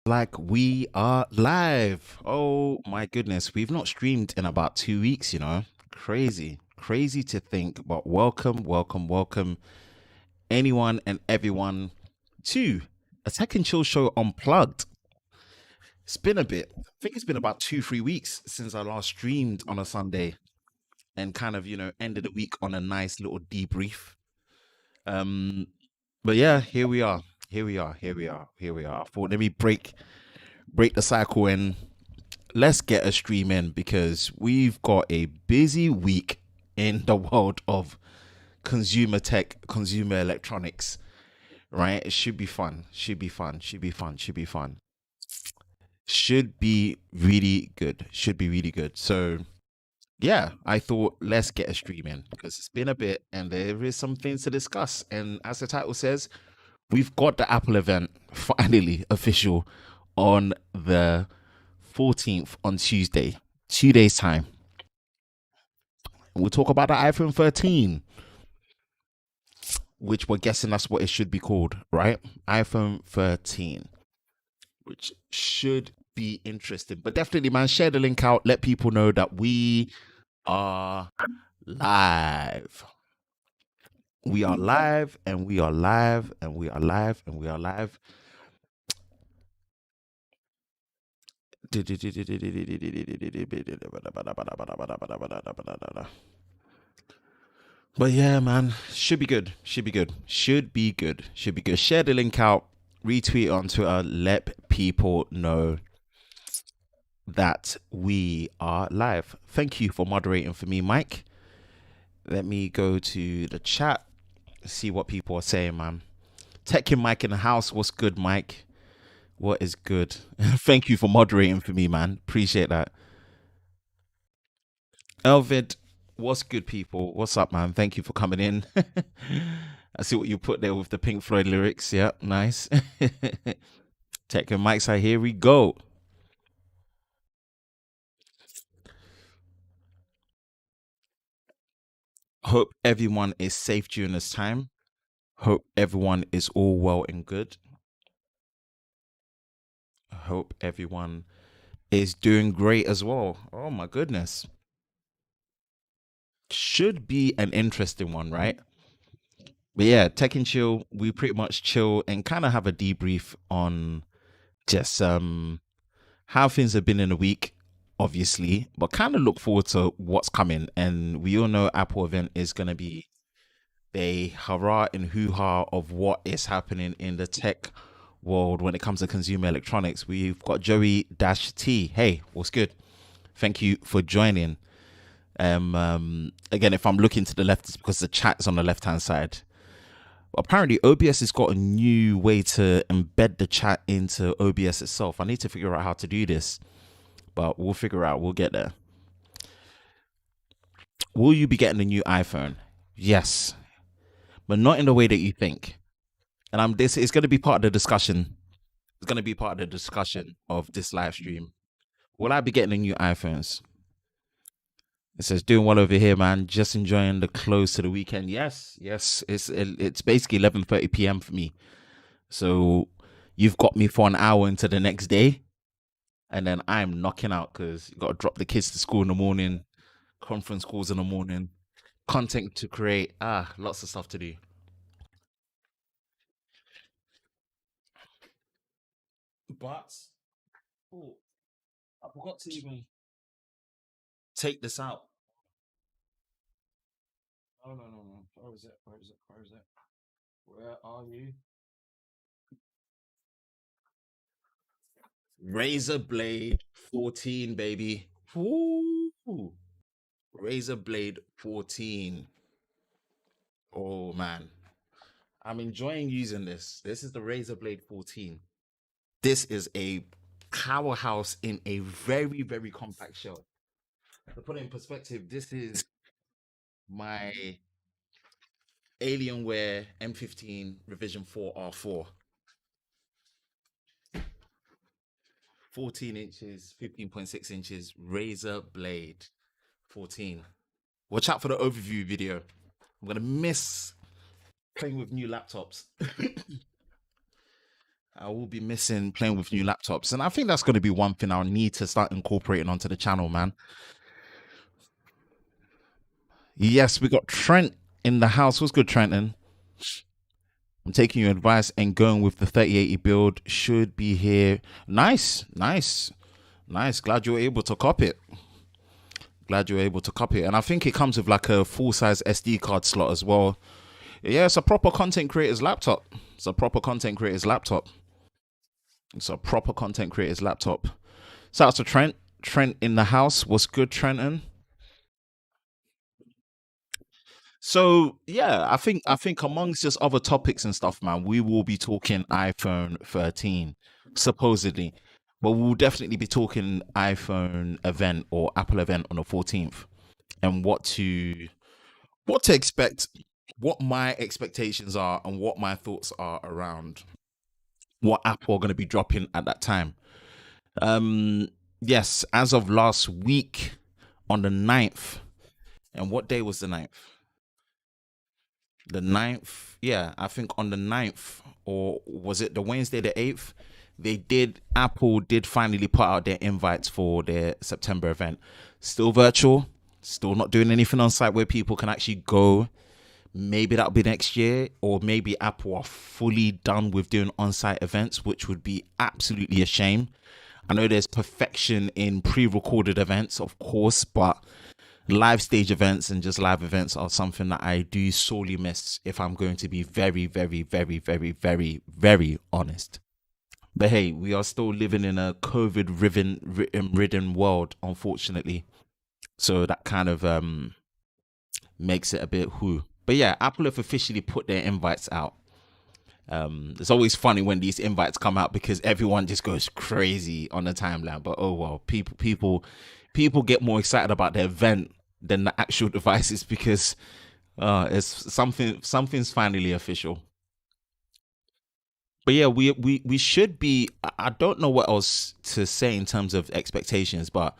Like we are live. Oh my goodness, we've not streamed in about 2 weeks, you know. Crazy, crazy to think. But welcome, welcome, welcome, anyone and everyone to a Tech and Chill show Unplugged. It's been a bit. I think it's been about 2, 3 weeks since I last streamed on a Sunday and kind of, ended the week on a nice little debrief. Um, but yeah, here we are. Here we are. Here we are. Here we are. I thought let me break the cycle and let's get a stream in because we've got a busy week in the world of consumer tech, consumer electronics, right? It should be fun. Should be fun. Should be fun. Should be fun. Should be really good. Should be really good. So yeah, I thought let's get a stream in because it's been a bit and there is some things to discuss. And as the title says, we've got the Apple event finally official on the 14th on Tuesday, 2 days time. We'll talk about the iPhone 13, which we're guessing that's what it should be called, right? iPhone 13, which should be interesting. But definitely, man, share the link out. Let people know that we are live. We are live and we are live and we are live and we are live. But yeah, man, should be good. Should be good. Should be good. Should be good. Share the link out, retweet on Twitter, let people know that we are live. Thank you for moderating for me, Mike. Let me go to the chat, see what people are saying, man. Tekken Mike in the house. What's good, Mike? What is good? Thank you for moderating for me, man. Appreciate that. Elvid, what's good, people? What's up, man? Thank you for coming in. I see what you put there with the Pink Floyd lyrics. Yeah, nice. Tech and Mike's here we go. Hope everyone is safe during this time. Hope everyone is all well and good. Hope everyone is doing great as well. Oh my goodness. Should be an interesting one, right? But yeah, Tech and Chill, we pretty much chill and kind of have a debrief on just how things have been in a week, obviously, but kind of look forward to what's coming. And we all know Apple event is going to be a hurrah and hoo-ha of what is happening in the tech world when it comes to consumer electronics. We've got Joey Dash T. Hey, what's good? Thank you for joining. Again, if I'm looking to the left, it's because the chat is on the left-hand side. Apparently, OBS has got a new way to embed the chat into OBS itself. I need to figure out how to do this, but we'll figure out. We'll get there. Will you be getting a new iPhone? Yes, but not in the way that you think. And I'm this is going to be part of the discussion. It's going to be part of the discussion of this live stream. Will I be getting the new iPhones? It says doing well over here, man. Just enjoying the close to the weekend. Yes, yes. It's basically 11:30 p.m. for me. So you've got me for an hour into the next day, and then I'm knocking out because you got to drop the kids to school in the morning, conference calls in the morning, content to create. Lots of stuff to do. But oh, I forgot to even take this out. Oh no no no! Where is it? Where is it? Where is it? Where are you? Razor Blade 14, baby. Ooh. Razor Blade 14. Oh man, I'm enjoying using this. This is the Razor Blade 14. This is a powerhouse in a very very compact shell. To put it in perspective, this is my Alienware M15 Revision 4 R4. 14 inches, 15.6 inches, Razor Blade 14. Watch out for the overview video. I'm going to miss playing with new laptops. I will be missing playing with new laptops. And I think that's going to be one thing I'll need to start incorporating onto the channel, man. Yes, we got Trent in the house. What's good, Trenton? I'm taking your advice and going with the 3080 build. Should be here. Nice, nice, nice. Glad you were able to copy it. Glad you were able to copy it. And I think it comes with like a full-size SD card slot as well. Yeah, it's a proper content creator's laptop. It's a proper content creator's laptop. It's a proper content creator's laptop. Shout out to Trent. Trent in the house. What's good, Trenton? So yeah, I think amongst just other topics and stuff, man, we will be talking iPhone 13, supposedly. But we'll definitely be talking iPhone event or Apple event on the 14th and what to expect, what my expectations are and what my thoughts are around what Apple are going to be dropping at that time. Um yes, as of last week on the 9th, and what day was the 9th? The 9th, yeah, I think on the 9th, or was it the Wednesday the 8th, Apple did finally put out their invites for their September event. Still virtual, still not doing anything on site where people can actually go. Maybe that'll be next year, or maybe Apple are fully done with doing on-site events, which would be absolutely a shame. I know there's perfection in pre-recorded events, of course, but live stage events and just live events are something that I do sorely miss, if I'm going to be very, very, very, very, very, very honest. But hey, we are still living in a COVID ridden world, unfortunately. So that kind of makes it a bit who. But yeah, Apple have officially put their invites out. It's always funny when these invites come out because everyone just goes crazy on the timeline. But oh well, people get more excited about the event than the actual devices because it's something's finally official. But yeah, we should be. I don't know what else to say in terms of expectations, but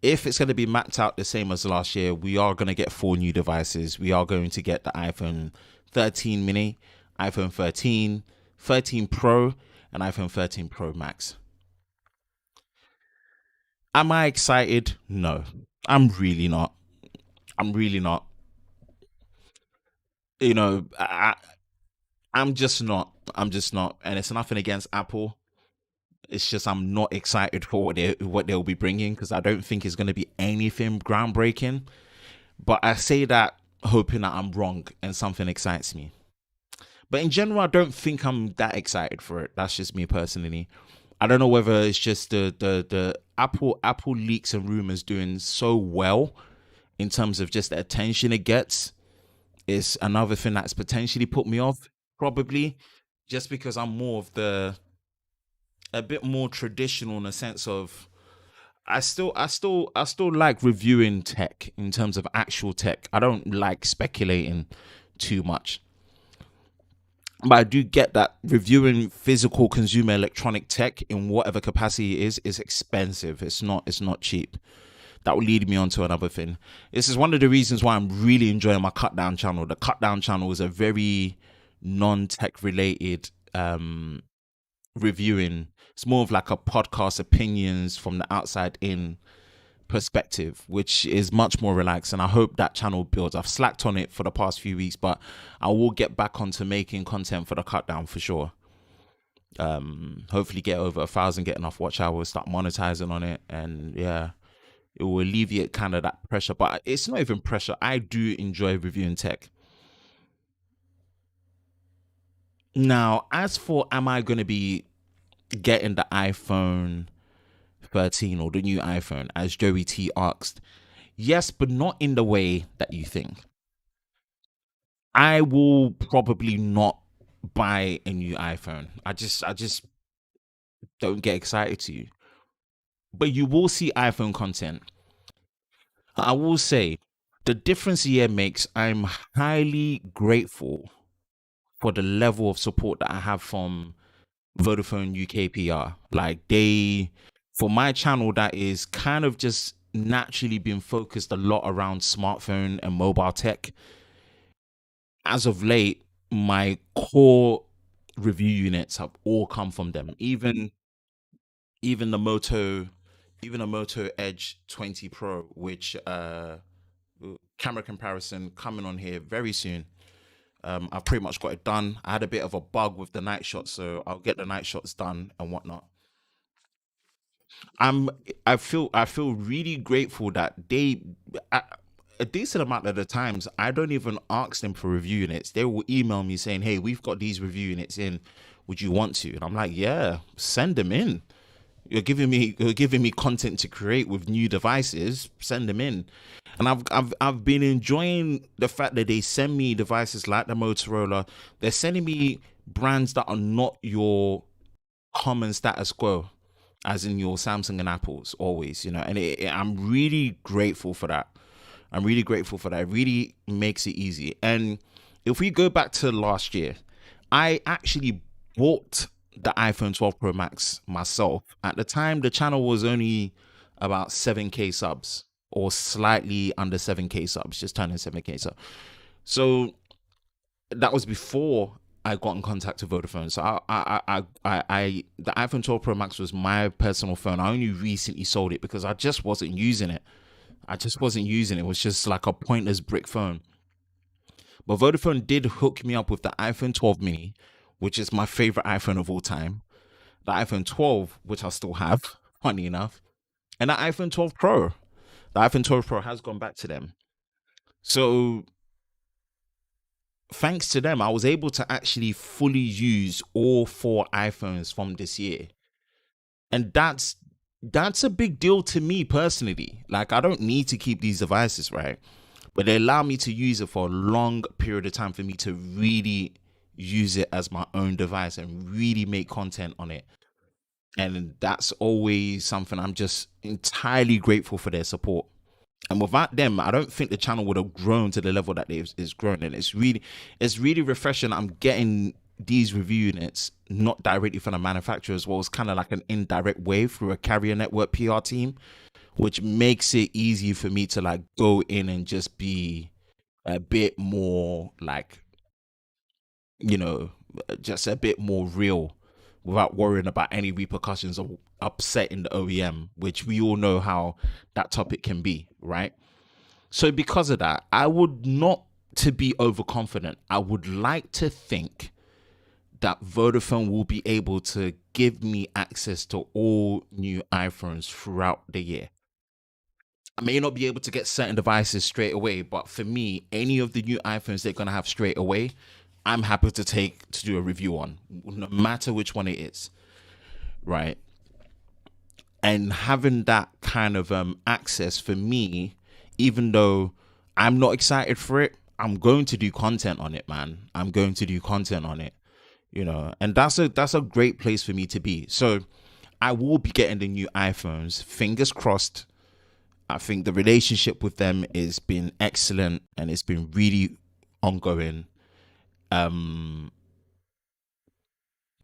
if it's going to be mapped out the same as last year, we are going to get 4 new devices. We are going to get the iPhone 13 mini, iPhone 13, 13 Pro, and iPhone 13 Pro Max. Am I excited? No, I'm really not. I'm really not. You know, I'm just not. I'm just not, and it's nothing against Apple. It's just I'm not excited for what they'll be bringing because I don't think it's going to be anything groundbreaking. But I say that hoping that I'm wrong and something excites me. But in general, I don't think I'm that excited for it. That's just me personally. I don't know whether it's just the Apple leaks and rumors doing so well in terms of just the attention it gets is another thing that's potentially put me off. Probably just because I'm more of the a bit more traditional in the sense of I still like reviewing tech in terms of actual tech. I don't like speculating too much. But I do get that reviewing physical consumer electronic tech in whatever capacity it is expensive. It's not cheap. That will lead me on to another thing. This is one of the reasons why I'm really enjoying my cut down channel. The cut down channel is a very non-tech related reviewing. It's more of like a podcast opinions from the outside in perspective, which is much more relaxed, and I hope that channel builds. I've slacked on it for the past few weeks, but I will get back onto making content for the cut down for sure. Hopefully get over 1,000, get enough watch hours, start monetizing on it, and yeah, it will alleviate kind of that pressure. But it's not even pressure. I do enjoy reviewing tech. Now, as for am I going to be getting the iPhone 13 or the new iPhone, as Joey T asked, yes, but not in the way that you think. I will probably not buy a new iPhone. I just don't get excited to you. But you will see iPhone content. I will say the difference here makes I'm highly grateful for the level of support that I have from Vodafone UK PR. Like for my channel that is kind of just naturally been focused a lot around smartphone and mobile tech. As of late, my core review units have all come from them. Even the Moto, even the Moto Edge 20 Pro, which camera comparison coming on here very soon. I've pretty much got it done. I had a bit of a bug with the night shots, so I'll get the night shots done and whatnot. I'm I feel really grateful that a decent amount of the times I don't even ask them for review units. They will email me saying, "Hey, we've got these review units in. Would you want to?" And I'm like, "Yeah, send them in. You're giving me content to create with new devices. Send them in." And I've been enjoying the fact that they send me devices like the Motorola. They're sending me brands that are not your common status quo, as in your Samsung and Apples always, and I'm really grateful for that. I'm really grateful for that. It really makes it easy. And if we go back to last year, I actually bought the iPhone 12 Pro Max myself. At the time, the channel was only about 7K subs or slightly under 7K subs, just turning 7K subs. So that was before I got in contact with Vodafone. So the iPhone 12 Pro Max was my personal phone. I only recently sold it because I just wasn't using it. I just wasn't using it. It was just like a pointless brick phone. But Vodafone did hook me up with the iPhone 12 mini, which is my favorite iPhone of all time. The iPhone 12, which I still have, funny enough, and the iPhone 12 Pro. The iPhone 12 Pro has gone back to them. So thanks to them, I was able to actually fully use all four iPhones from this year. And that's a big deal to me personally. Like I don't need to keep these devices, right? But they allow me to use it for a long period of time for me to really use it as my own device and really make content on it. And that's always something I'm just entirely grateful for their support. And without them, I don't think the channel would have grown to the level that it's grown. And it's really refreshing. I'm getting these review units not directly from the manufacturer as well. It's kind of like an indirect way through a carrier network PR team, which makes it easy for me to like go in and just be a bit more like, you know, just a bit more real without worrying about any repercussions of upsetting the OEM, which we all know how that topic can be, right? So because of that, I would not to be overconfident. I would like to think that Vodafone will be able to give me access to all new iPhones throughout the year. I may not be able to get certain devices straight away, but for me, any of the new iPhones they're going to have straight away, I'm happy to do a review on, no matter which one it is, right? And having that kind of access for me, even though I'm not excited for it, I'm going to do content on it, man. I'm going to do content on it, and that's a great place for me to be. So I will be getting the new iPhones, fingers crossed. I think the relationship with them has been excellent and it's been really ongoing.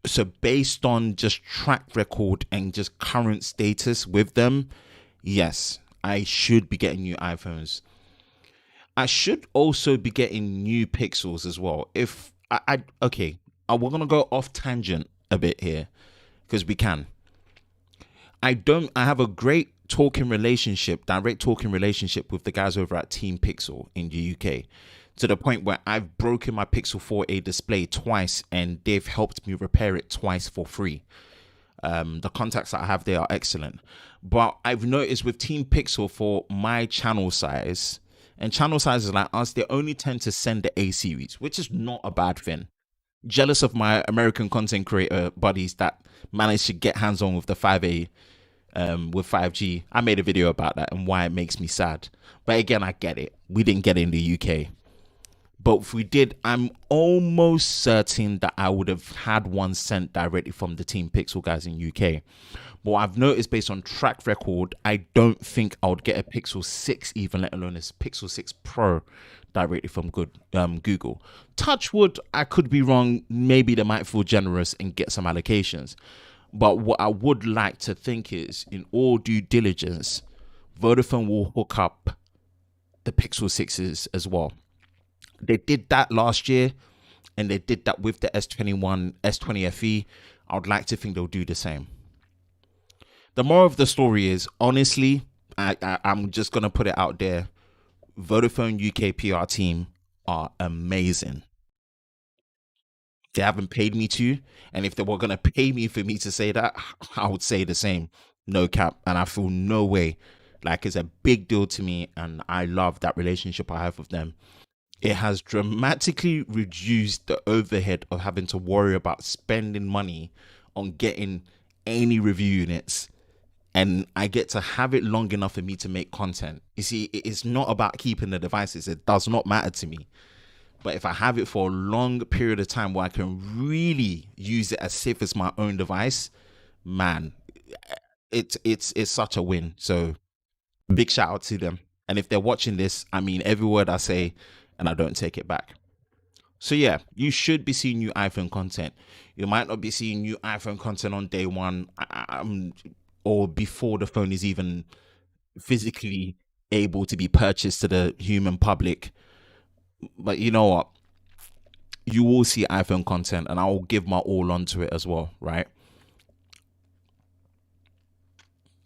So based on just track record and just current status with them, yes, I should be getting new iPhones. I should also be getting new Pixels as well. If okay, we're gonna go off tangent a bit here because we can. I have a great direct talking relationship with the guys over at Team Pixel in the UK, to the point where I've broken my Pixel 4a display twice and they've helped me repair it twice for free. The contacts that I have there are excellent. But I've noticed with Team Pixel, for my channel size, and channel sizes like us, they only tend to send the A series, which is not a bad thing. Jealous of my American content creator buddies that managed to get hands on with the 5A with 5G. I made a video about that and why it makes me sad. But again, I get it. We didn't get it in the UK. But if we did, I'm almost certain that I would have had one sent directly from the Team Pixel guys in UK. But I've noticed, based on track record, I don't think I would get a Pixel 6, even let alone a Pixel 6 Pro, directly from Google. Touch wood, I could be wrong. Maybe they might feel generous and get some allocations. But what I would like to think is, in all due diligence, Vodafone will hook up the Pixel 6s as well. They did that last year, and they did that with the S21, S20 FE. I would like to think they'll do the same. The moral of the story is, honestly, I'm just going to put it out there. Vodafone UK PR team are amazing. They haven't paid me to, and if they were going to pay me for me to say that, I would say the same. No cap. And I feel no way. Like, it's a big deal to me, and I love that relationship I have with them. It has dramatically reduced the overhead of having to worry about spending money on getting any review units, and I get to have it long enough for me to make content. You see, it's not about keeping the devices. It does not matter to me. But if I have it for a long period of time where I can really use it as if it's my own device, man, it's such a win. So big shout out to them. And if they're watching this, I mean every word I say, and I don't take it back. So yeah, you should be seeing new iPhone content. You might not be seeing new iPhone content on day one, or before the phone is even physically able to be purchased to the human public. But you know what? You will see iPhone content, and I will give my all onto it as well, right?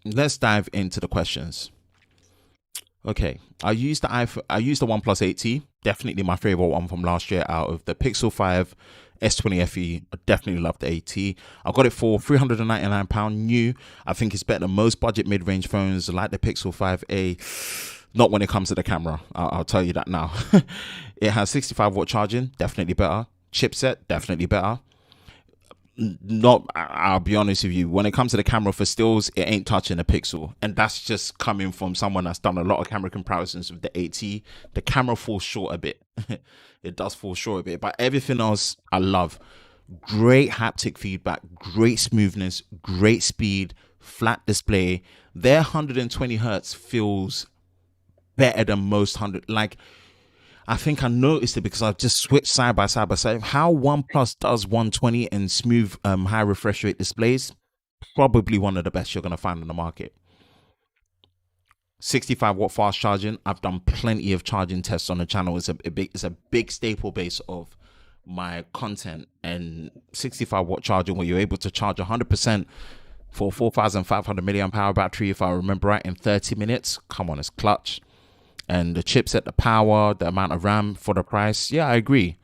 Let's dive into the questions. Okay, I used the OnePlus 8T, definitely my favorite one from last year out of the Pixel 5, S20 FE. I definitely love the 8T. I got it for £399 new. I think it's better than most budget mid-range phones like the Pixel 5a. Not when it comes to the camera, I'll tell you that now. It has 65-watt charging, definitely better. Chipset, definitely better. I'll be honest with you, when it comes to the camera for stills, it ain't touching a Pixel, and that's just coming from someone that's done a lot of camera comparisons with the 8T. The camera falls short a bit. It does fall short a bit, but everything else I love. Great haptic feedback, great smoothness, great speed, flat display. Their 120 hertz feels better than most 100. Like, I think I noticed it because I've just switched side by side. How OnePlus does 120 and smooth high refresh rate displays, probably one of the best you're going to find on the market. 65-watt fast charging. I've done plenty of charging tests on the channel. It's a big staple base of my content. And 65-watt charging, where you're able to charge 100% for 4,500 milliamp hour battery, if I remember right, in 30 minutes. Come on, it's clutch. and the chipset, the power, the amount of RAM for the price. Yeah, I agree.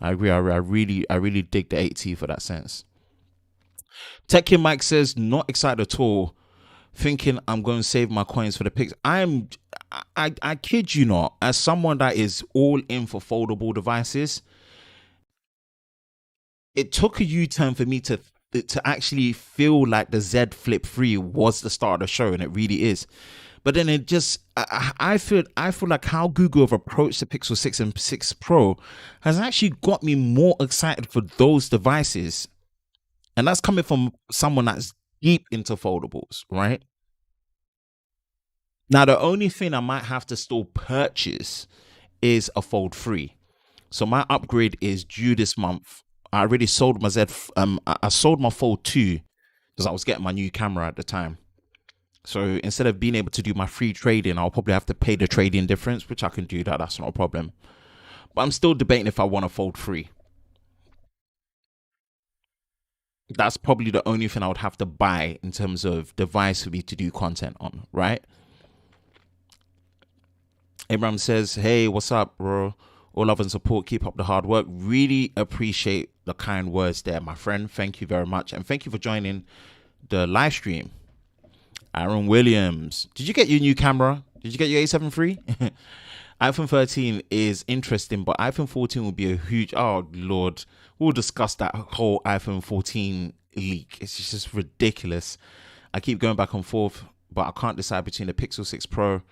I agree. I really dig the 8T for that sense. Tekken Mike says not excited at all. Thinking I'm going to save my coins for the picks. I kid you not. As someone that is all in for foldable devices, it took a U-turn for me to actually feel like the Z Flip 3 was the start of the show, and it really is. But then it just, I feel like how Google have approached the Pixel 6 and 6 Pro has actually got me more excited for those devices, and that's coming from someone that's deep into foldables, right? Now, the only thing I might have to still purchase is a Fold 3. So my upgrade is due this month. I already sold my Z. I sold my Fold 2 because I was getting my new camera at the time. So instead of being able to do my free trading, I'll probably have to pay the trading difference, which I can do that. That's not a problem. But I'm still debating if I want a Fold 3. That's probably the only thing I would have to buy in terms of device for me to do content on, right? Abraham says, hey, what's up, bro? All love and support. Keep up the hard work. Really appreciate the kind words there, my friend. Thank you very much. And thank you for joining the live stream. Aaron Williams. Did you get your new camera? Did you get your A7 III? iPhone 13 is interesting, but iPhone 14 will be a huge... Oh, Lord. We'll discuss that whole iPhone 14 leak. It's just ridiculous. I keep going back and forth, but I can't decide between the Pixel 6 Pro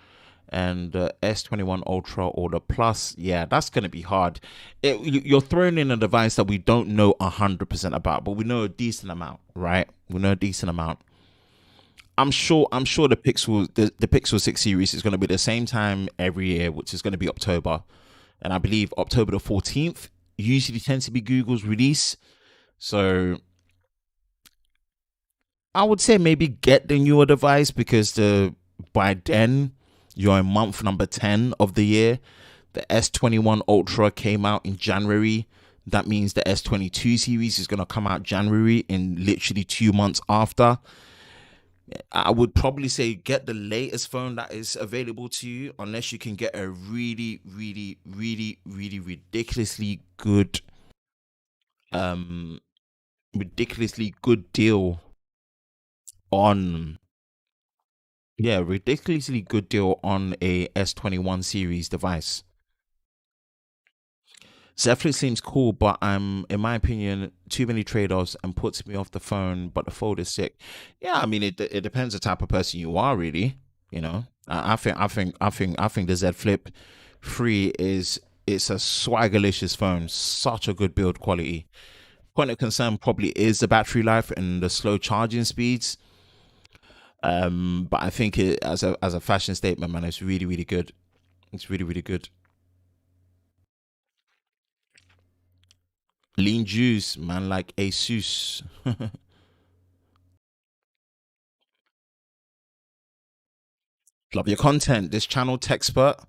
and the S21 Ultra or the Plus. Yeah, that's going to be hard. You're throwing in a device that we don't know 100% about, but we know a decent amount, right? We know a decent amount. I'm sure the Pixel 6 series is going to be the same time every year, which is going to be October. And I believe October the 14th usually tends to be Google's release. So I would say maybe get the newer device because by then you're in month number 10 of the year. The S21 Ultra came out in January. That means the S22 series is going to come out January, in literally 2 months after. I would probably say get the latest phone that is available to you, unless you can get a really, really, really, really um, ridiculously good deal on, yeah, ridiculously good deal on a S21 series device. Zephyr seems cool, but in my opinion, too many trade-offs and puts me off the phone. But the fold is sick. Yeah, I mean, it depends the type of person you are, really. You know, I think the Z Flip 3 it's a swaggerlicious phone, such a good build quality. Point of concern probably is the battery life and the slow charging speeds. But I think it as a fashion statement, man, it's really really good. It's really really good. Lean juice, man, like Asus. Love your content. This channel, Techspert,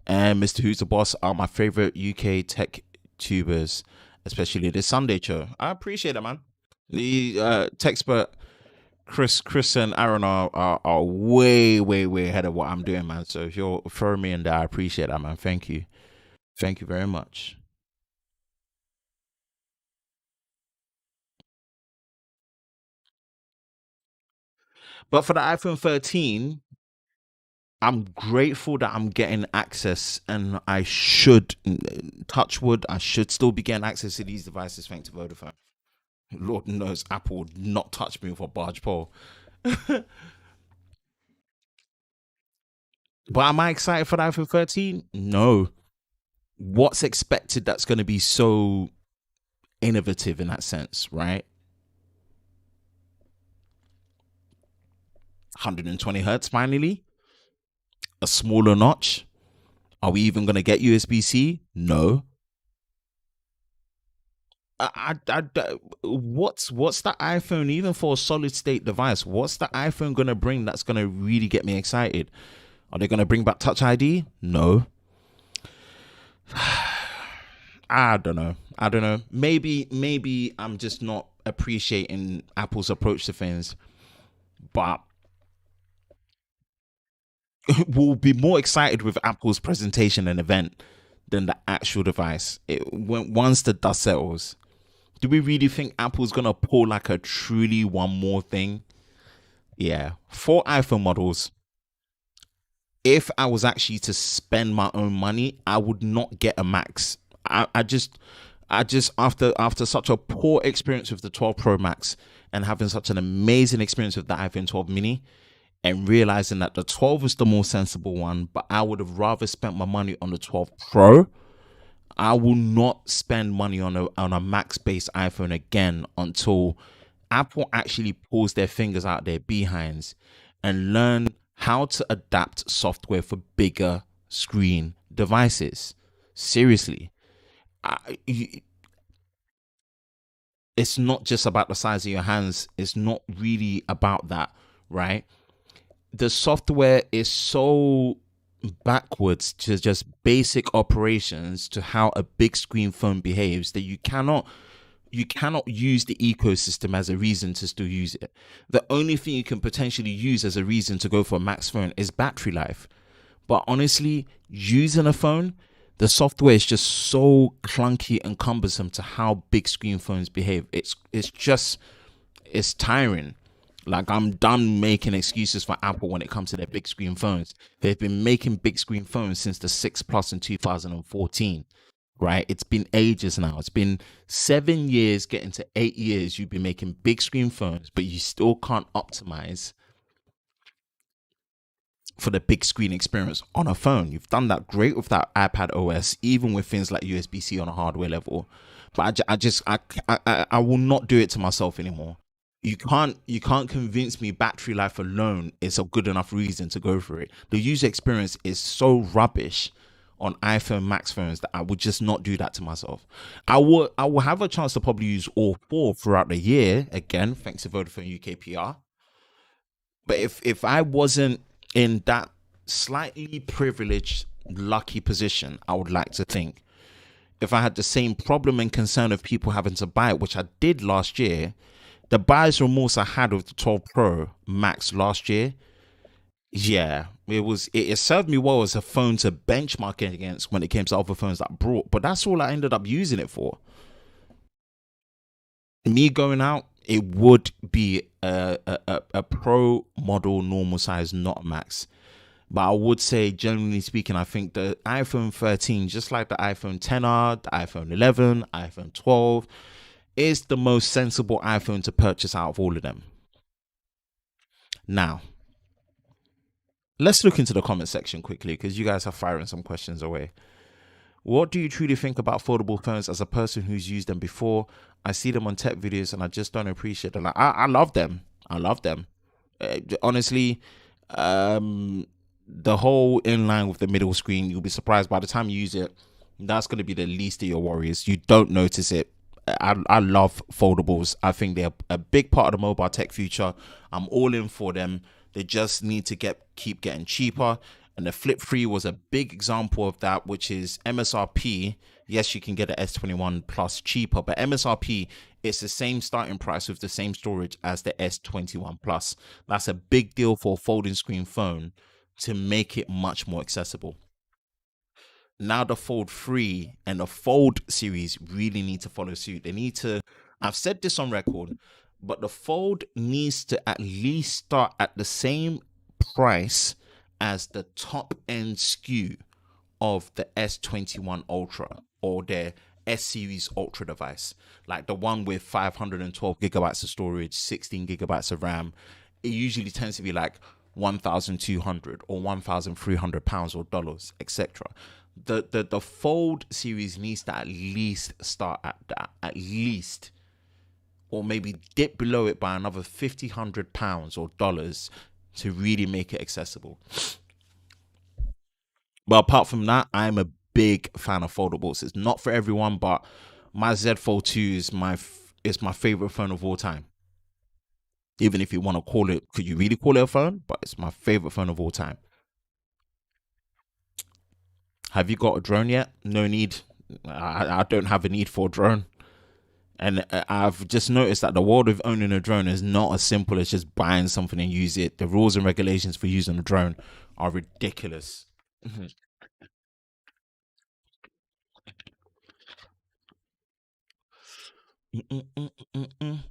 and Mr. Who's the Boss are my favorite UK tech tubers, especially this Sunday show. I appreciate it, man. The Techspert, Chris, and Aaron are way, way, way ahead of what I'm doing, man. So if you're throwing me in there, I appreciate that, man. Thank you. Thank you very much. But for the iPhone 13, I'm grateful that I'm getting access, and I should touch wood. I should still be getting access to these devices thanks to Vodafone. Lord knows Apple would not touch me with a barge pole. But am I excited for the iPhone 13? No. What's expected that's going to be so innovative in that sense, right? 120 hertz finally, a smaller notch. Are we even going to get USB-C? No. What's the iPhone, even for a solid state device? What's the iPhone gonna bring that's gonna really get me excited? Are they gonna bring back Touch ID? No. I don't know. Maybe I'm just not appreciating Apple's approach to things. But will be more excited with Apple's presentation and event than the actual device. Once the dust settles, do we really think Apple's gonna pull like a truly one more thing? Yeah, 4 iPhone models. If I was actually to spend my own money, I would not get a Max. I just after such a poor experience with the 12 Pro Max and having such an amazing experience with the iPhone 12 mini and realizing that the 12 is the more sensible one, but I would have rather spent my money on the 12 Pro. I will not spend money on a Max based iPhone again until Apple actually pulls their fingers out their behinds and learn how to adapt software for bigger screen devices. Seriously, it's not just about the size of your hands. It's not really about that, right? The software is so backwards to just basic operations to how a big screen phone behaves that you cannot use the ecosystem as a reason to still use it. The only thing you can potentially use as a reason to go for a Max phone is battery life. But honestly, using a phone, the software is just so clunky and cumbersome to how big screen phones behave. It's tiring. Like, I'm done making excuses for Apple when it comes to their big screen phones. They've been making big screen phones since the 6 Plus in 2014, right? It's been ages now. It's been 7 years, getting to 8 years. You've been making big screen phones, but you still can't optimize for the big screen experience on a phone. You've done that great with that iPad OS, even with things like USB-C on a hardware level. But I will not do it to myself anymore. You can't convince me battery life alone is a good enough reason to go for it. The user experience is so rubbish on iPhone Max phones that I would just not do that to myself. I will have a chance to probably use all 4 throughout the year again, thanks to Vodafone UK PR. But if I wasn't in that slightly privileged, lucky position, I would like to think, if I had the same problem and concern of people having to buy it, which I did last year, the buyer's remorse I had with the 12 Pro Max last year, yeah, it served me well as a phone to benchmark it against when it came to other phones that I brought, but that's all I ended up using it for. Me going out, it would be a Pro model normal size, not a Max. But I would say, generally speaking, I think the iPhone 13, just like the iPhone 10R, the iPhone 11, iPhone 12, is the most sensible iPhone to purchase out of all of them. Now, let's look into the comment section quickly because you guys are firing some questions away. What do you truly think about foldable phones as a person who's used them before? I see them on tech videos and I just don't appreciate them. I love them. I love them. Honestly, the whole inline with the middle screen, you'll be surprised by the time you use it. That's going to be the least of your worries. You don't notice it. I love foldables. I think they're a big part of the mobile tech future. I'm all in for them. They just need to keep getting cheaper. And the Flip 3 was a big example of that, which is MSRP. Yes, you can get an S21 Plus cheaper, but MSRP, it's the same starting price with the same storage as the S21 Plus. That's a big deal for a folding screen phone to make it much more accessible. Now the Fold 3 and the Fold series really need to follow suit. They need to, I've said this on record, but the Fold needs to at least start at the same price as the top end SKU of the S21 Ultra or their S series Ultra device, like the one with 512 gigabytes of storage, 16 gigabytes of RAM. It usually tends to be like 1,200 or 1,300 pounds or dollars, etc. The Fold series needs to at least start at that, at least, or maybe dip below it by another 50, 100 pounds or dollars to really make it accessible. But apart from that, I'm a big fan of foldables. It's not for everyone, but my Z Fold 2 is my favorite phone of all time. Even if you want to call it, could you really call it a phone? But it's my favorite phone of all time. Have you got a drone yet? No need. I don't have a need for a drone. And I've just noticed that the world of owning a drone is not as simple as just buying something and use it. The rules and regulations for using a drone are ridiculous. Mm-mm-mm-mm-mm.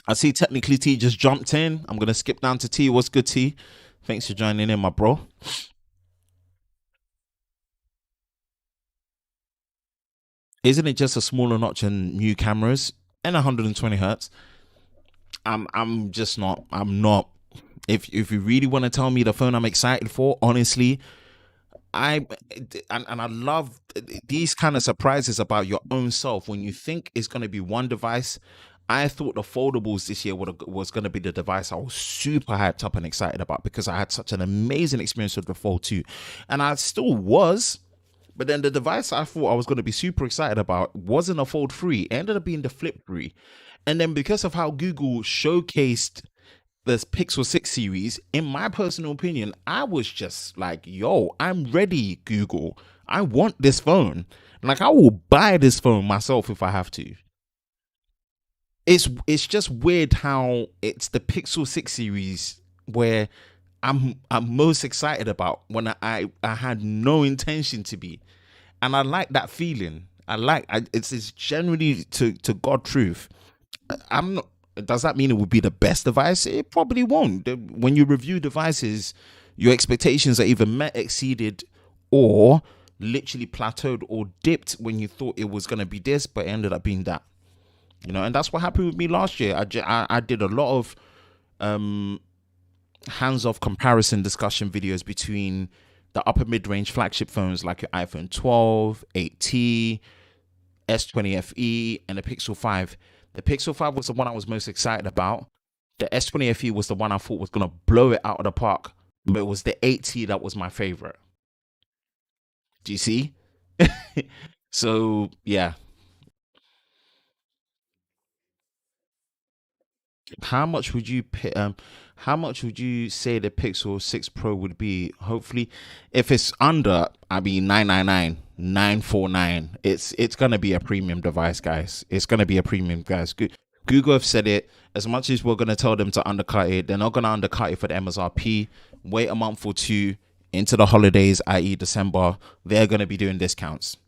I see technically T just jumped in. I'm gonna skip down to T. What's good, T? Thanks for joining in, my bro. Isn't it just a smaller notch and new cameras and 120 hertz? I'm just not. I'm not. If you really want to tell me the phone I'm excited for, honestly, I and I love these kind of surprises about your own self when you think it's going to be one device. I thought the foldables this year was going to be the device I was super hyped up and excited about because I had such an amazing experience with the Fold 2, and I still was. But then the device I thought I was going to be super excited about wasn't a Fold 3. It ended up being the Flip 3. And then because of how Google showcased this Pixel 6 series, in my personal opinion, I was just like, yo, I'm ready, Google. I want this phone. Like, I will buy this phone myself if I have to. It's just weird how it's the Pixel 6 series where I'm most excited about when I had no intention to be. And I like that feeling. It's generally to God truth. I'm not. Does that mean it would be the best device? It probably won't. When you review devices, your expectations are either met, exceeded, or literally plateaued or dipped when you thought it was going to be this, but it ended up being that. And that's what happened with me last year. I did a lot of um, hands-off comparison discussion videos between the upper mid-range flagship phones like your iPhone 12, 8T, S20 FE, and the Pixel 5. The Pixel 5 was the one I was most excited about. The S20 FE was the one I thought was going to blow it out of the park. But it was the 8T that was my favorite. Do you see? So, yeah. How much would you pay, how much would you say the Pixel 6 Pro would be? Hopefully, if it's under, I mean 999, 949, it's gonna be a premium device, guys. It's gonna be a premium, guys. Google have said it. As much as we're gonna tell them to undercut it, they're not gonna undercut it for the MSRP. Wait a month or two into the holidays, i.e. December, they're gonna be doing discounts.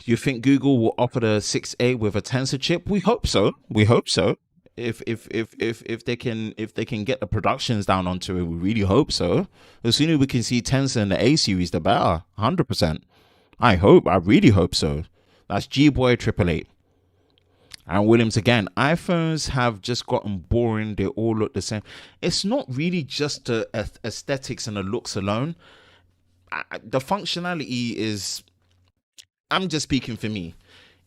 You think Google will offer the 6A with a Tensor chip? We hope so. We hope so. If they can get the productions down onto it, we really hope so. The sooner we can see Tensor in the A series, the better. 100%. I hope. I really hope so. That's G Boy 888. And Williams again. iPhones have just gotten boring. They all look the same. It's not really just the aesthetics and the looks alone. The functionality is. I'm just speaking for me.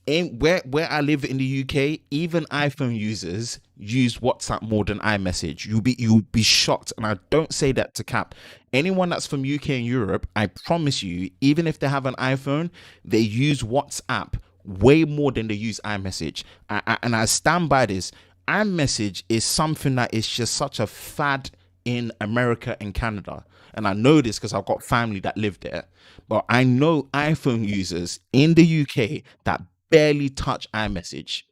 In where I live in the UK, even iPhone users use WhatsApp more than iMessage. You'll be shocked, and I don't say that to cap. Anyone that's from UK and Europe, I promise you, even if they have an iPhone, they use WhatsApp way more than they use iMessage. And I stand by this. iMessage is something that is just such a fad in America and Canada. And I know this because I've got family that live there. But I know iPhone users in the UK that barely touch iMessage.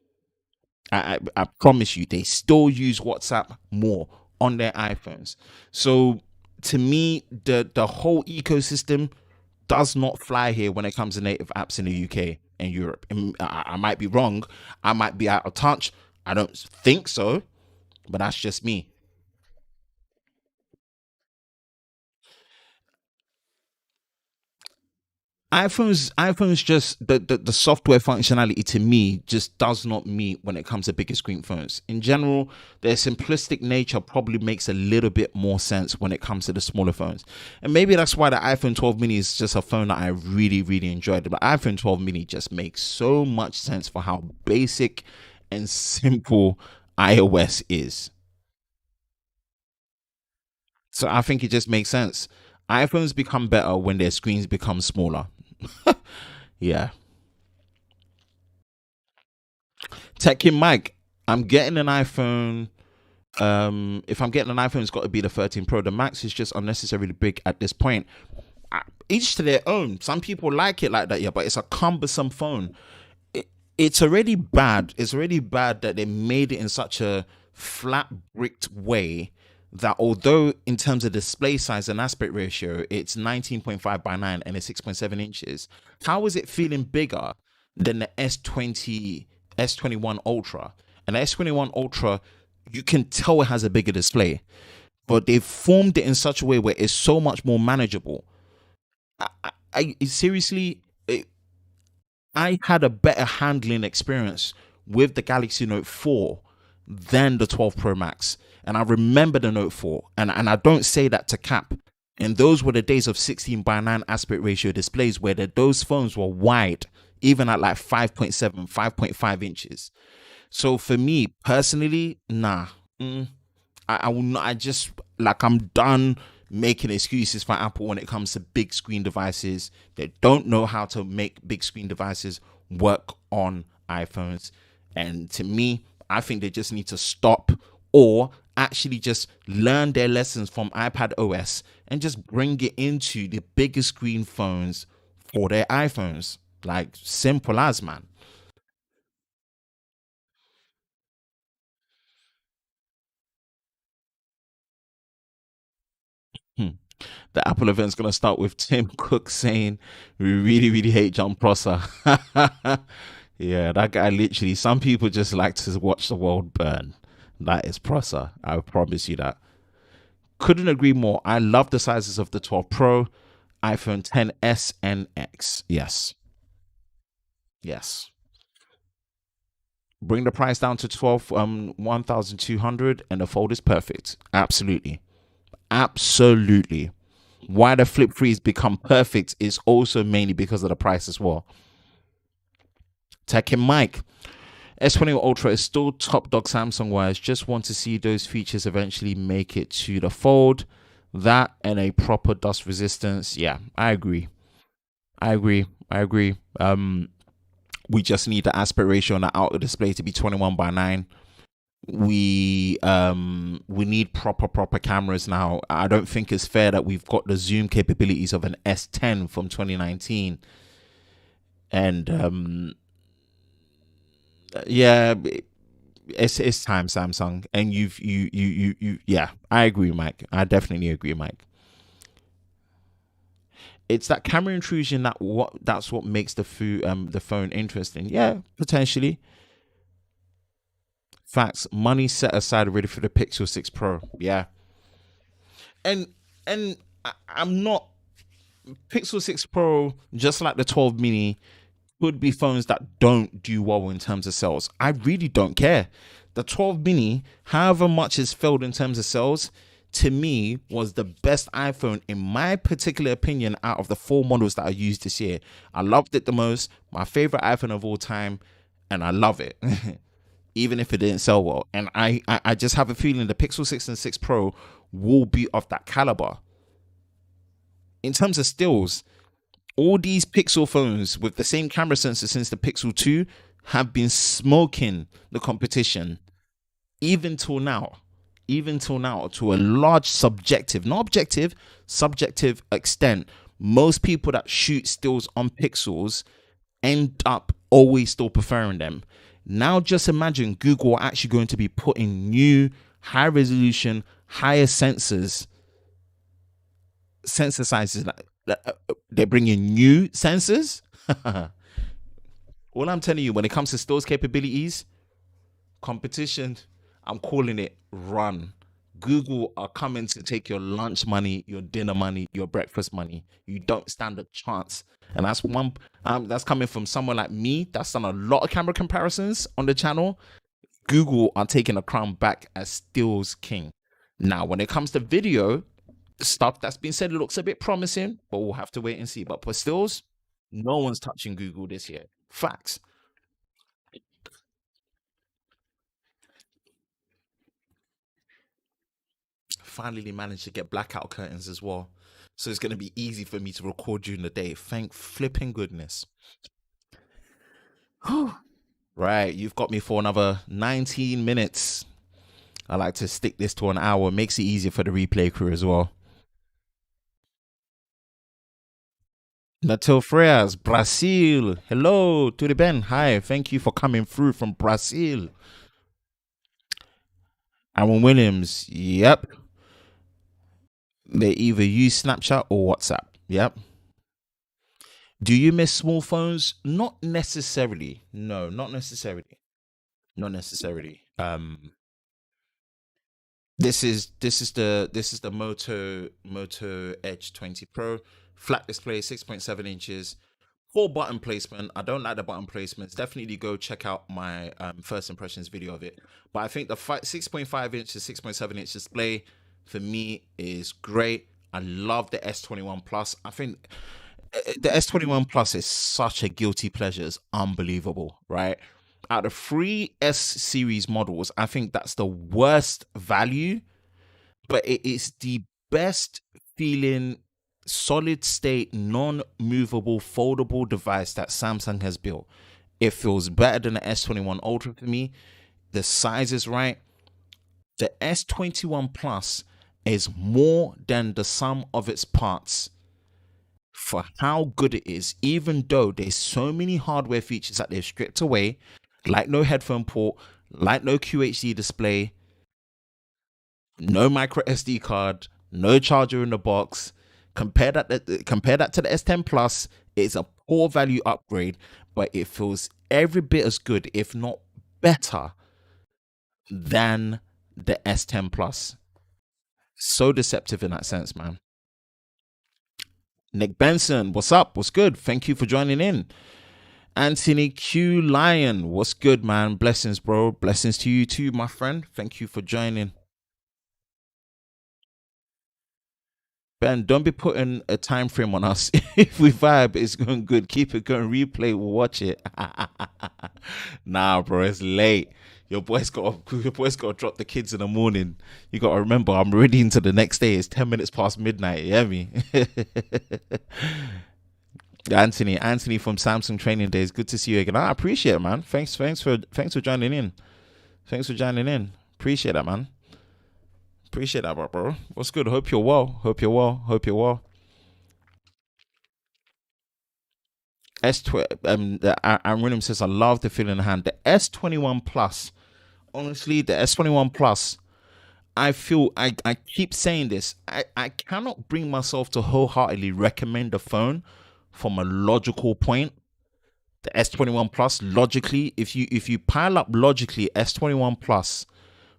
I promise you, they still use WhatsApp more on their iPhones. So to me, the whole ecosystem does not fly here when it comes to native apps in the UK and Europe. And I might be wrong. I might be out of touch. I don't think so, but that's just me. iPhones just the software functionality to me just does not meet when it comes to bigger screen phones. In general, their simplistic nature probably makes a little bit more sense when it comes to the smaller phones. And maybe that's why the iPhone 12 mini is just a phone that I really, really enjoyed. But iPhone 12 mini just makes so much sense for how basic and simple iOS is. So I think it just makes sense. iPhones become better when their screens become smaller. Yeah. Tekken Mike, I'm getting an iPhone. If I'm getting an iPhone, it's got to be the 13 Pro. The Max is just unnecessarily big at this point. Each to their own. Some people like it like that, yeah, but it's a cumbersome phone. It's already bad. It's already bad that they made it in such a flat bricked way that although in terms of display size and aspect ratio, it's 19.5 by 9 and it's 6.7 inches, how is it feeling bigger than the S20, S21 Ultra? And the S21 Ultra, you can tell it has a bigger display, but they've formed it in such a way where it's so much more manageable. I seriously, I had a better handling experience with the Galaxy Note 4 than the 12 Pro Max. And I remember the Note 4, and I don't say that to cap. And those were the days of 16 by 9 aspect ratio displays where those phones were wide, even at like 5.7, 5.5 inches. So for me personally, nah. I will not. I just like I'm done making excuses for Apple when it comes to big screen devices. They don't know how to make big screen devices work on iPhones. And to me, I think they just need to stop or actually just learn their lessons from iPad OS and just bring it into the bigger screen phones for their iPhones. Like simple as, man. Hmm. The Apple event's gonna start with Tim Cook saying, "We really, really hate John Prosser." Yeah, that guy literally. Some people just like to watch the world burn. That is Prosser. I promise you that. Couldn't agree more. I love the sizes of the 12 Pro, iPhone 10s and X. Yes, yes. Bring the price down to 1,200, and the fold is perfect. Absolutely, absolutely. Why the flip threes become perfect is also mainly because of the price as well. Tekken Mike. S20 Ultra is still top dog Samsung wise. Just want to see those features eventually make it to the fold. That and a proper dust resistance. Yeah, I agree. I agree. I agree. We just need the aspect ratio on the outer display to be 21 by 9. We need proper cameras now. I don't think it's fair that we've got the zoom capabilities of an S10 from 2019, and yeah, it's time, Samsung. And you yeah, I agree, Mike. I definitely agree, Mike. It's that camera intrusion that's what makes the phone interesting. Yeah, potentially. Facts. Money set aside already for the Pixel 6 Pro. Yeah. And I'm not Pixel 6 Pro, just like the 12 mini, could be phones that don't do well in terms of sales. I really don't care. The 12 mini, however much it's failed in terms of sales, to me was the best iPhone in my particular opinion out of the four models that I used this year. I loved it the most, my favorite iPhone of all time, and I love it. Even if it didn't sell well. And I just have a feeling the Pixel 6 and 6 Pro will be of that caliber. In terms of stills, all these Pixel phones with the same camera sensor since the Pixel 2 have been smoking the competition, even till now. Even till now, to a large subjective, not objective, subjective extent. Most people that shoot stills on Pixels end up always still preferring them. Now just imagine Google are actually going to be putting new high resolution, higher sensor sizes. They're bringing new sensors. All I'm telling you, when it comes to stores capabilities, competition, I'm calling it run. Google are coming to take your lunch money, your dinner money, your breakfast money. You don't stand a chance. And that's one that's coming from someone like me that's done a lot of camera comparisons on the channel. Google are taking a crown back as stills king. Now, when it comes to video, stuff that's been said looks a bit promising, but we'll have to wait and see. But for stills, no one's touching Google this year. Facts. Finally managed to get blackout curtains as well. So it's going to be easy for me to record during the day. Thank flipping goodness. Right, you've got me for another 19 minutes. I like to stick this to an hour. Makes it easier for the replay crew as well. Natil Freas, Brazil. Hello, to the Ben. Hi, thank you for coming through from Brazil. Aaron Williams, yep. They either use Snapchat or WhatsApp. Yep. Do you miss small phones? Not necessarily. No, not necessarily. Not necessarily. This is the Moto Edge 20 Pro, flat display, 6.7 inches, poor button placement. I don't like the button placements. Definitely go check out my first impressions video of it. But I think the 6.5 inch to 6.7 inch display for me is great. I love the S21 Plus. I think the S21 Plus is such a guilty pleasure. It's unbelievable, right? Out of three S series models, I think that's the worst value, but it is the best feeling solid state, non movable, foldable device that Samsung has built. It feels better than the S21 Ultra for me. The size is right. The S21 Plus is more than the sum of its parts for how good it is, even though there's so many hardware features that they've stripped away, like no headphone port, like no QHD display, no micro SD card, no charger in the box. Compare that to the S10 Plus. It's a poor value upgrade, but it feels every bit as good, if not better, than the S10 Plus. So deceptive in that sense, man. Nick Benson, what's up? What's good? Thank you for joining in. Anthony Q Lion, what's good, man? Blessings, bro. Blessings to you too, my friend. Thank you for joining. Ben, don't be putting a time frame on us. If we vibe, it's going good. Keep it going. Replay, we'll watch it. Nah, bro, it's late. Your boy's got to drop the kids in the morning. You got to remember, I'm already into the next day. It's 10 minutes past midnight. You hear me? Anthony from Samsung Training Days. Good to see you again. I appreciate it, man. Thanks for joining in. Thanks for joining in. Appreciate that, man. Appreciate that, bro. What's good? Hope you're well. Hope you're well. Hope you're well. Aaron Williams says, I love the feel in the hand. The S21 Plus, honestly, the S21 Plus, I keep saying this. I cannot bring myself to wholeheartedly recommend the phone from a logical point. The S21 Plus, logically, if you pile up logically S21 Plus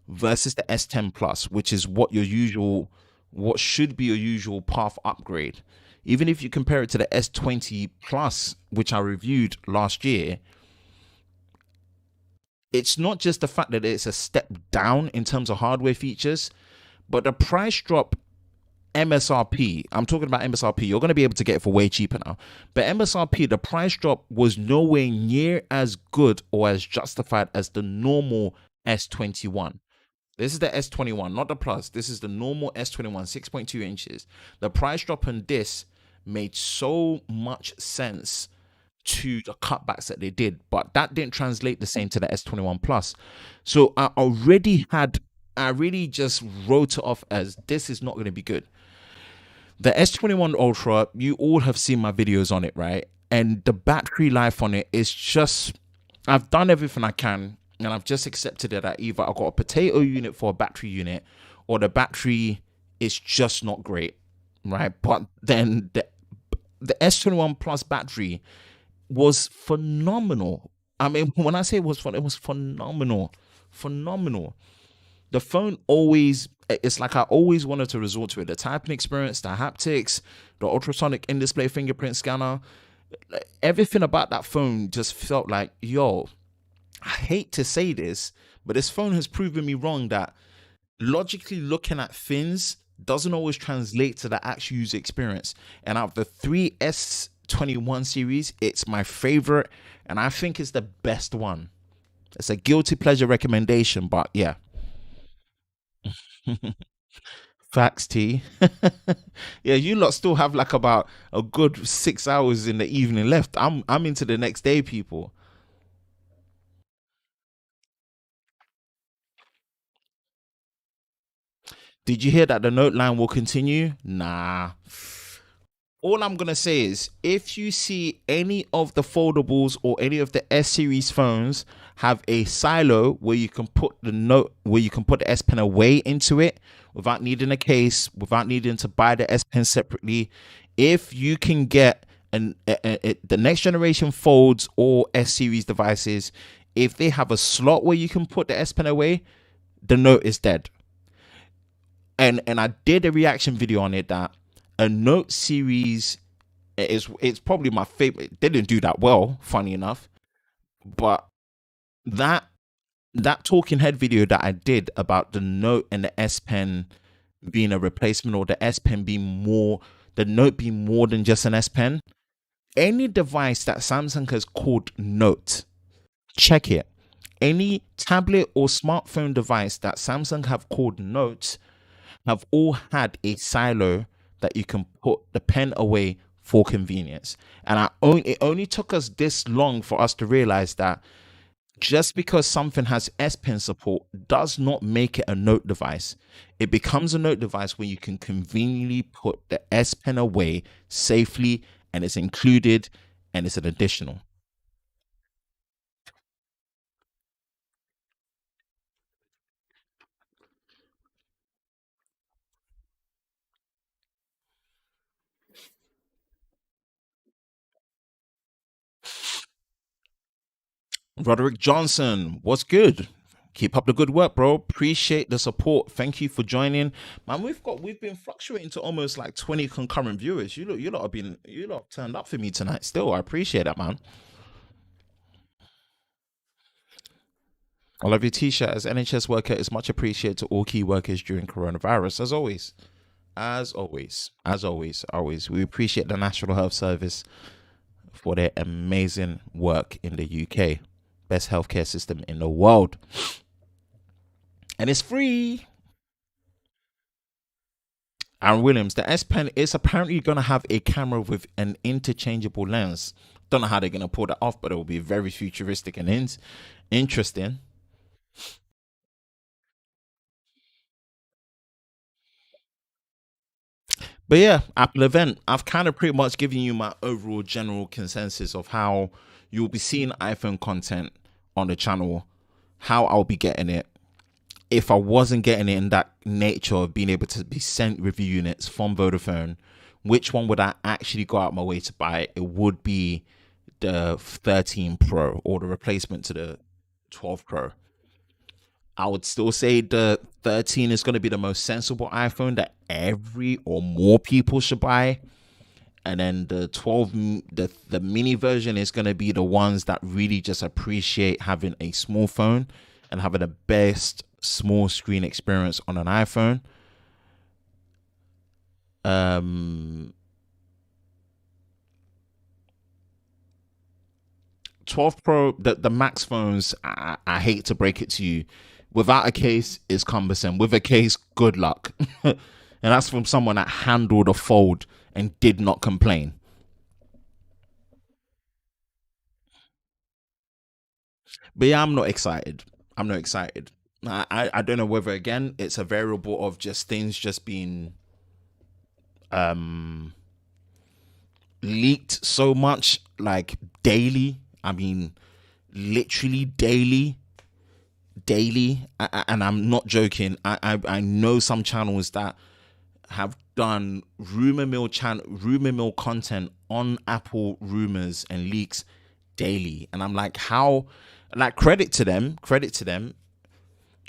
versus the S10 Plus, which is what should be your usual path upgrade. Even if you compare it to the S20 Plus, which I reviewed last year, it's not just the fact that it's a step down in terms of hardware features, but the price drop MSRP, I'm talking about MSRP, you're going to be able to get it for way cheaper now. But MSRP, the price drop was nowhere near as good or as justified as the normal S21. This is the S21, not the Plus. This is the normal S21, 6.2 inches. The price drop on this made so much sense to the cutbacks that they did, but that didn't translate the same to the S21 Plus. So I really just wrote it off as this is not going to be good. The S21 Ultra, you all have seen my videos on it, right? And the battery life on it is just, I've done everything I can, and I've just accepted it that either I've got a potato unit for a battery unit, or the battery is just not great, right? But then the S21 Plus battery was phenomenal. I mean, when I say it was fun, it was phenomenal. Phenomenal. The phone always, it's like I always wanted to resort to it. The typing experience, the haptics, the ultrasonic in-display fingerprint scanner, everything about that phone just felt like, yo, I hate to say this, but this phone has proven me wrong that logically looking at things doesn't always translate to the actual user experience. And out of the three S21 series, it's my favorite, and I think it's the best one. It's a guilty pleasure recommendation, but yeah. Facts, T. Yeah, you lot still have like about a good 6 hours in the evening left. I'm into the next day, people. Did you hear that the note line will continue? Nah. all I'm gonna say is, if you see any of the foldables or any of the S series phones have a silo where you can put the S Pen away into it without needing a case, without needing to buy the S Pen separately, if you can get the next generation folds or S series devices, if they have a slot where you can put the S Pen away, the Note is dead. And I did a reaction video on it that a Note series it's probably my favorite. It didn't do that well, funny enough, but that talking head video that I did about the Note and the S Pen being a replacement, or the S Pen being more, the Note being more than just an S Pen. Any device that Samsung has called Note, check it. Any tablet or smartphone device that Samsung have called Note have all had a silo that you can put the pen away for convenience. And it only took us this long for us to realize that just because something has S Pen support does not make it a Note device. It becomes a Note device when you can conveniently put the S Pen away safely, and it's included, and it's an additional. Roderick Johnson, what's good? Keep up the good work, bro. Appreciate the support. Thank you for joining. Man, we've been fluctuating to almost like 20 concurrent viewers. You lot have turned up for me tonight still. I appreciate that, man. I love your t-shirt. As NHS worker, it's much appreciated to all key workers during coronavirus. As always. Always. We appreciate the National Health Service for their amazing work in the UK. Best healthcare system in the world. And it's free. Aaron Williams, the S Pen is apparently going to have a camera with an interchangeable lens. Don't know how they're going to pull that off, but it will be very futuristic and interesting. But yeah, Apple event. I've kind of pretty much given you my overall general consensus of how you'll be seeing iPhone content on the channel, how I'll be getting it. If I wasn't getting it in that nature of being able to be sent review units from Vodafone, which one would I actually go out my way to buy? It would be the 13 Pro, or the replacement to the 12 Pro. I would still say the 13 is going to be the most sensible iPhone that every or more people should buy. And then the 12, the mini version is going to be the ones that really just appreciate having a small phone and having the best small screen experience on an iPhone. 12 Pro, the Max phones, I hate to break it to you, without a case is cumbersome. With a case, good luck. And that's from someone that handled a fold and did not complain. But yeah, I'm not excited. I don't know whether, again, it's a variable of just things just being um leaked so much, like daily. I mean, literally daily. And I'm not joking. I know some channels that have done rumor mill content on Apple rumors and leaks daily, and I'm like, how? Like, credit to them.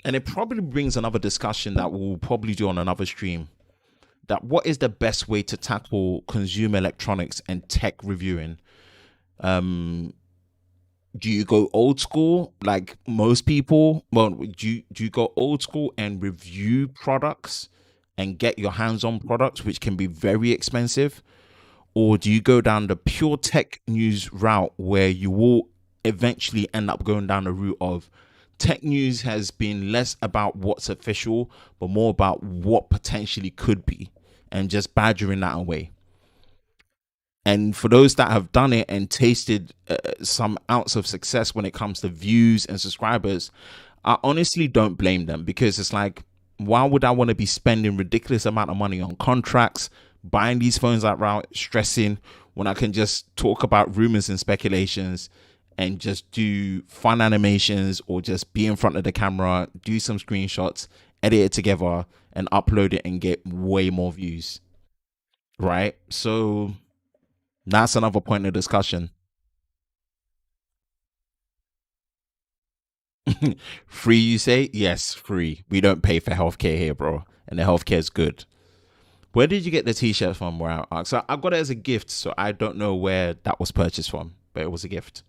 And it probably brings another discussion that we'll probably do on another stream. That what is the best way to tackle consumer electronics and tech reviewing? Do you go old school like most people? Well, do you go old school and review products and get your hands on products, which can be very expensive? Or do you go down the pure tech news route, where you will eventually end up going down the route of tech news has been less about what's official, but more about what potentially could be, and just badgering that away? And for those that have done it and tasted some ounce of success when it comes to views and subscribers, I honestly don't blame them, because it's like, why would I want to be spending ridiculous amount of money on contracts, buying these phones outright, stressing, when I can just talk about rumors and speculations and just do fun animations or just be in front of the camera, do some screenshots, edit it together and upload it and get way more views, right? So that's another point of discussion. Free, you say? Yes, free. We don't pay for healthcare here, bro. And the healthcare is good. Where did you get the t-shirt from? Where so I got it as a gift, so I don't know where that was purchased from, but it was a gift.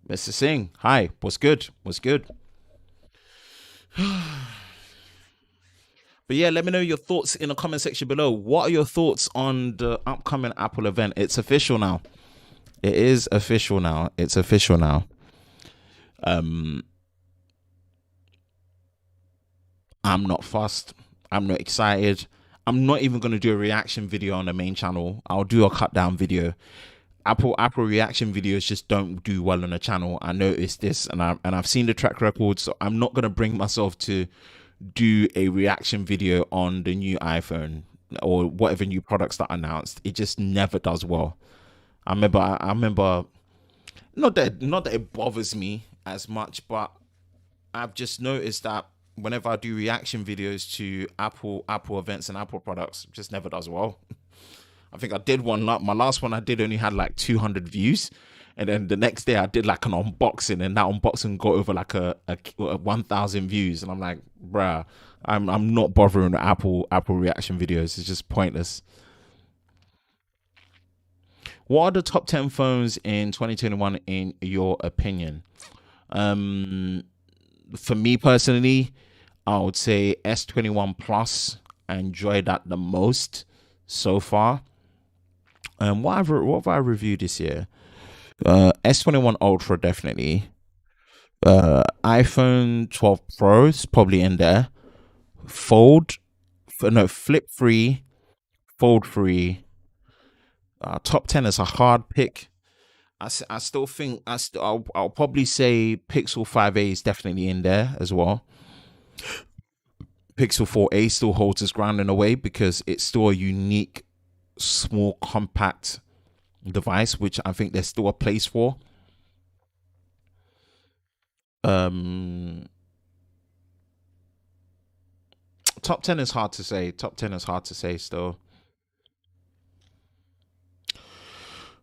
Mr. Singh, hi. What's good? What's good? But yeah, let me know your thoughts in the comment section below. What are your thoughts on the upcoming Apple event? It's official now. It is official now. It's official now. I'm not fussed. I'm not excited. I'm not even going to do a reaction video on the main channel. I'll do a cut down video. Apple reaction videos just don't do well on the channel. I noticed this, and I've seen the track record, so I'm not going to bring myself to do a reaction video on the new iPhone or whatever new products that are announced. It just never does well. I remember not that it bothers me as much, but I've just noticed that whenever I do reaction videos to Apple events and Apple products, it just never does well. I think I did one. My last one I did only had like 200 views, and then the next day I did like an unboxing, and that unboxing got over like a 1,000 views, and I'm like, bruh, I'm not bothering with Apple reaction videos. It's just pointless. What are the top 10 phones in 2021 in your opinion? For me personally, I would say S21 Plus. I enjoyed that the most so far. What have I reviewed this year? S21 Ultra definitely. iPhone 12 Pro is probably in there. Flip 3, Fold 3. Top 10 is a hard pick. I still think I'll probably say Pixel 5a is definitely in there as well. Pixel 4a still holds its ground in a way because it's still a unique, small, compact device, which I think there's still a place for. Top 10 is hard to say. Top 10 is hard to say still.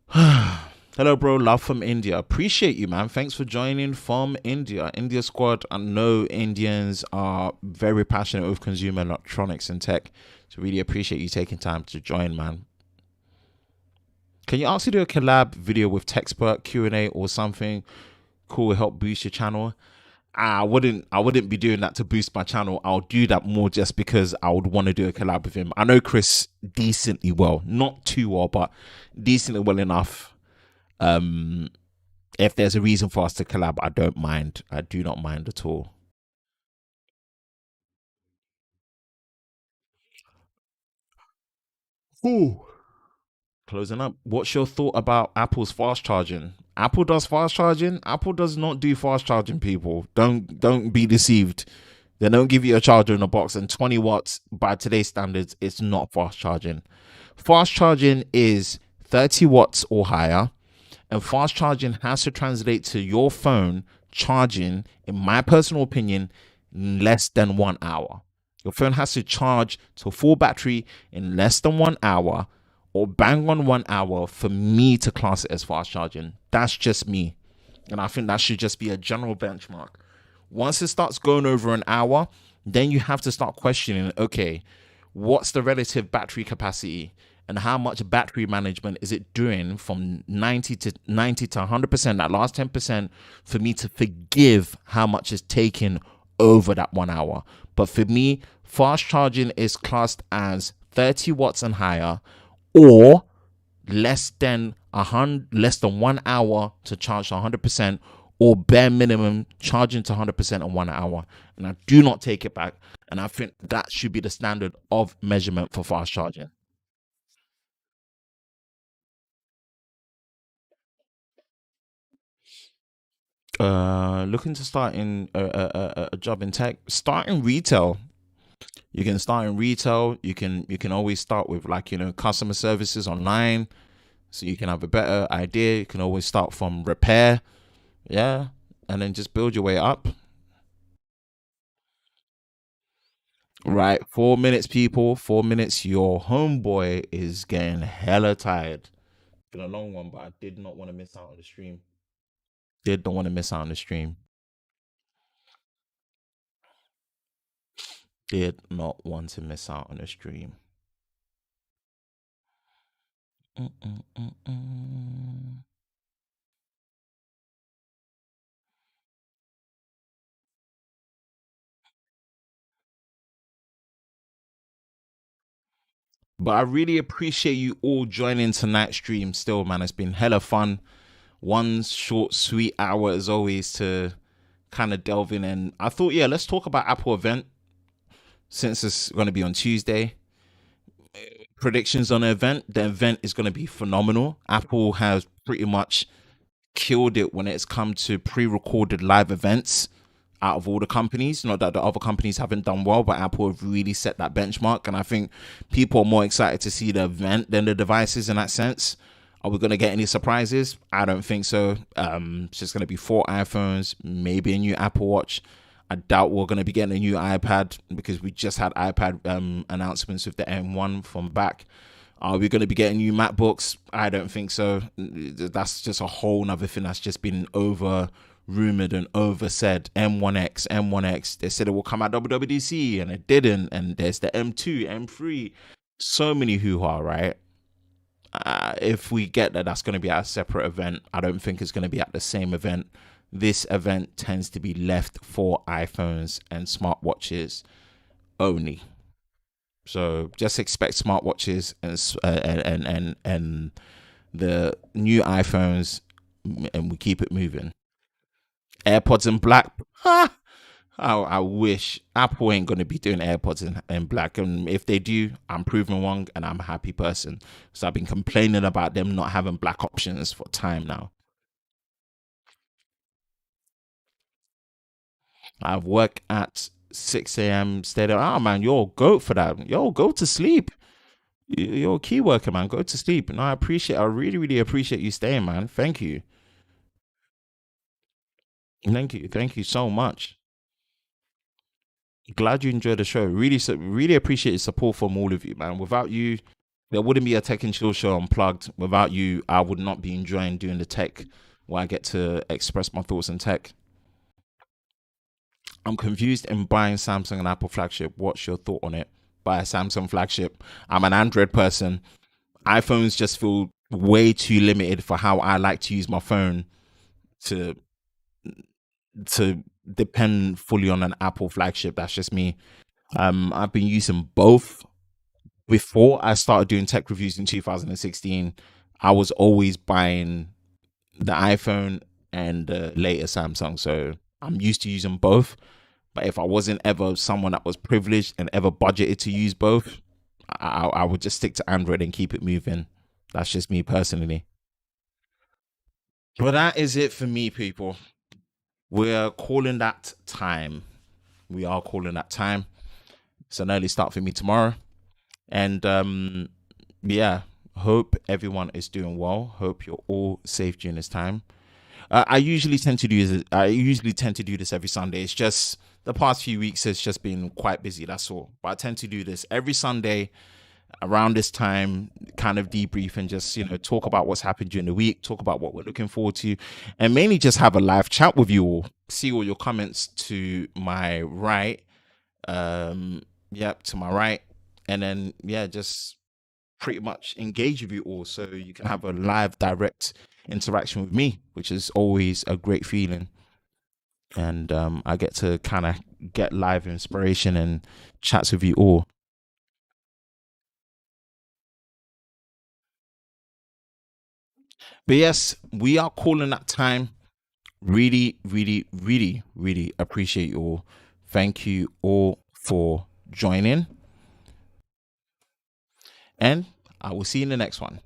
Hello, bro. Love from India. Appreciate you, man. Thanks for joining from India. India squad. I know Indians are very passionate with consumer electronics and tech. So really appreciate you taking time to join, man. Can you actually do a collab video with Techspert Q&A or something cool to help boost your channel? I wouldn't be doing that to boost my channel. I'll do that more just because I would want to do a collab with him. I know Chris decently well, not too well, but decently well enough. If there's a reason for us to collab, I don't mind. I do not mind at all. Ooh. Closing up. What's your thought about Apple's fast charging? Apple does fast charging. Apple does not do fast charging, people. Don't be deceived. They don't give you a charger in a box, and 20 watts by today's standards, it's not fast charging. Fast charging is 30 watts or higher, and fast charging has to translate to your phone charging, in my personal opinion, in less than 1 hour. Your phone has to charge to full battery in less than 1 hour, or bang on 1 hour for me to class it as fast charging. That's just me. And I think that should just be a general benchmark. Once it starts going over an hour, then you have to start questioning, okay, what's the relative battery capacity and how much battery management is it doing from 90 to 100%, that last 10%, for me to forgive how much is taken over that 1 hour. But for me, fast charging is classed as 30 watts and higher, or less than 1 hour to charge to 100%, or bare minimum charging to 100% in 1 hour. And I do not take it back. And I think that should be the standard of measurement for fast charging. Looking to start in a job in tech, start in retail. You can start in retail. You can always start with, like, customer services online, so you can have a better idea. You can always start from repair, yeah, and then just build your way up. Right, 4 minutes, people. 4 minutes. Your homeboy is getting hella tired. Been a long one, but I did not want to miss out on the stream. Did not want to miss out on the stream. Did not want to miss out on the stream. Mm-mm-mm-mm. But I really appreciate you all joining tonight's stream still, man. It's been hella fun. One short, sweet hour as always to kind of delve in. And I thought, yeah, let's talk about Apple event since it's going to be on Tuesday. Predictions on the event. The event is going to be phenomenal. Apple has pretty much killed it when it's come to pre-recorded live events out of all the companies. Not that the other companies haven't done well, but Apple have really set that benchmark. And I think people are more excited to see the event than the devices in that sense. Are we going to get any surprises? I don't think so. It's just going to be 4 iPhones, maybe a new Apple Watch. I doubt we're going to be getting a new iPad because we just had iPad announcements with the M1 from back. Are we going to be getting new MacBooks? I don't think so. That's just a whole nother thing that's just been over rumored and over said. M1X. They said it will come at WWDC and it didn't. And there's the M2, M3. So many hoo-ha, right? If we get that, that's going to be at a separate event. I don't think it's going to be at the same event. This event tends to be left for iPhones and smartwatches only. So just expect smartwatches and the new iPhones, and we keep it moving. AirPods in black. Ha! I wish Apple ain't gonna be doing AirPods in black, and if they do, I'm proven wrong, and I'm a happy person. So I've been complaining about them not having black options for time now. I've worked at 6 a.m. Stayed there. Oh man, you're a goat for that. Yo, go to sleep. You're a key worker, man. Go to sleep. No, I really, really appreciate you staying, man. Thank you. Thank you so much. Glad you enjoyed the show. Really, really appreciate your support from all of you, man. Without you, there wouldn't be a Tech and Chill show Unplugged. Without you, I would not be enjoying doing the tech where I get to express my thoughts on tech. I'm confused in buying Samsung and Apple flagship. What's your thought on it? Buy a Samsung flagship. I'm an Android person. iPhones just feel way too limited for how I like to use my phone to to depend fully on an Apple flagship. That's just me. I've been using both before I started doing tech reviews in 2016. I was always buying the iPhone and the later Samsung, so I'm used to using both. But if I wasn't ever someone that was privileged and ever budgeted to use both, I would just stick to Android and keep it moving. That's just me personally. But that is it for me, people. We're calling that time. We are calling that time. It's an early start for me tomorrow. And yeah, hope everyone is doing well. Hope you're all safe during this time. I usually tend to do this. I usually tend to do this every Sunday. It's just the past few weeks has just been quite busy. That's all. But I tend to do this every Sunday around this time, kind of debrief and just talk about what's happened during the week, talk about what we're looking forward to, and mainly just have a live chat with you all. See all your comments to my right. Yep, to my right, and then just pretty much engage with you all so you can have a live direct interaction with me, which is always a great feeling. And I get to kind of get live inspiration and chats with you all. But yes, we are calling that time. Really, really, really, really appreciate you all. Thank you all for joining. And I will see you in the next one.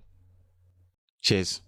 Cheers.